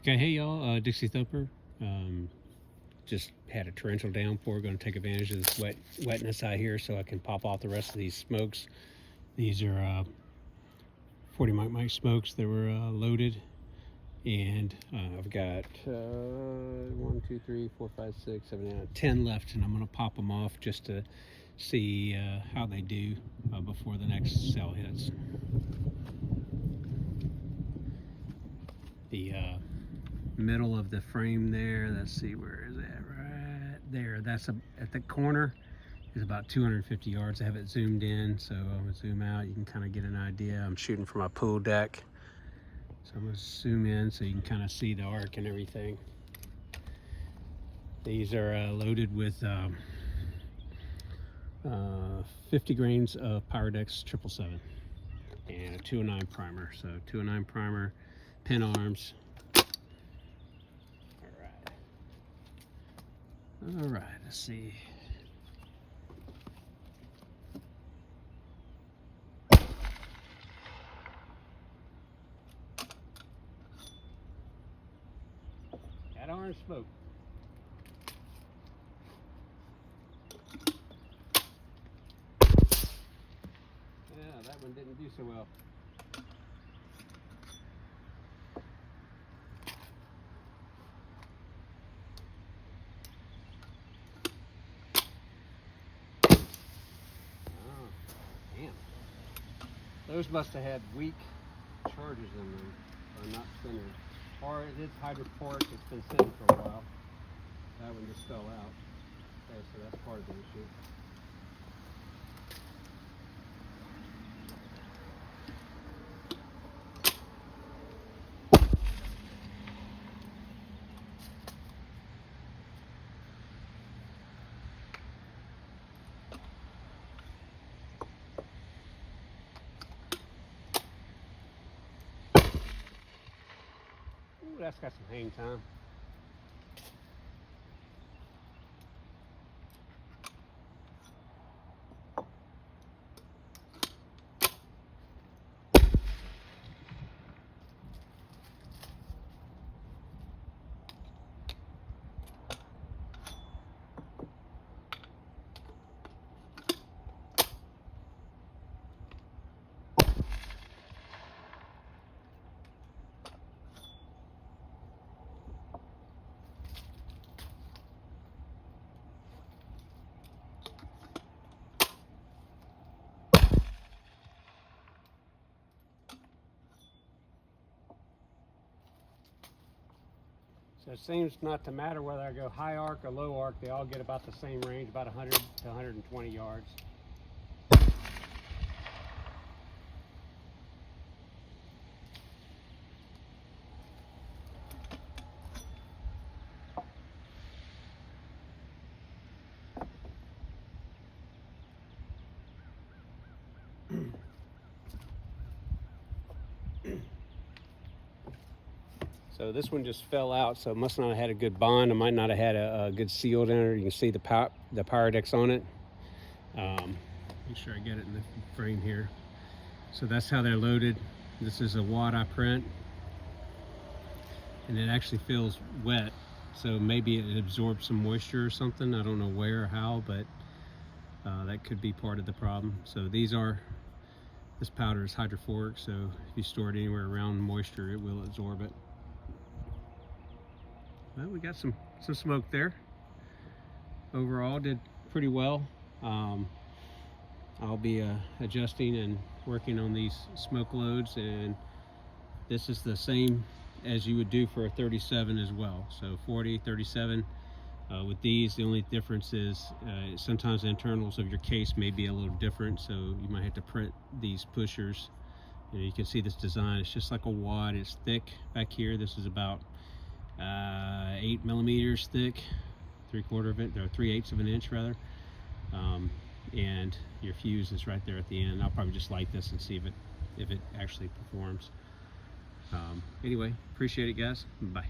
Okay, hey y'all, Dixie Thumper. Just had a torrential downpour. Going to take advantage of this wetness out here so I can pop off the rest of these smokes. These are 40 mic smokes that were loaded, and I've got 1, 2, 3, 4, 5, 6, 7, 8, 10 left, and I'm going to pop them off just to see how they do before the next cell hits. The middle of the frame there, let's see, where is that? Right there. That's at the corner is about 250 yards. I have it zoomed in, so I'm gonna zoom out. You can kind of get an idea. I'm shooting from my pool deck, so I'm gonna zoom in so you can kind of see the arc and everything. These are loaded with 50 grains of Pyrodex 777 and a 209 primer. So 209 primer, Penn arms. All right, let's see. Got orange smoke. Yeah, that one didn't do so well. Those must have had weak charges in them, or not spinning. Or it is hydroporic, it's been sitting for a while. That one just fell out. Okay, so that's part of the issue. Ooh, that's got some hang time. So it seems not to matter whether I go high arc or low arc, they all get about the same range, about 100 to 120 yards. So this one just fell out, so it must not have had a good bond. It might not have had a good seal in it. You can see the Pyrodex on it. Make sure I get it in the frame here. So that's how they're loaded. This is a wad I print, and it actually feels wet. So maybe it absorbed some moisture or something. I don't know where or how, but that could be part of the problem. So this powder is hydrophoric, so if you store it anywhere around moisture, it will absorb it. Well, we got some smoke there. Overall, did pretty well. I'll be adjusting and working on these smoke loads, and this is the same as you would do for a 37 as well. So 40, 37. With these, the only difference is sometimes the internals of your case may be a little different, so you might have to print these pushers. You can see this design, it's just like a wad. It's thick back here. This is about 8 millimeters thick, 3/4 of it, or 3/8 of an inch rather. And your fuse is right there at the end. I'll probably just light this and see if it actually performs. Anyway, appreciate it, guys. Bye.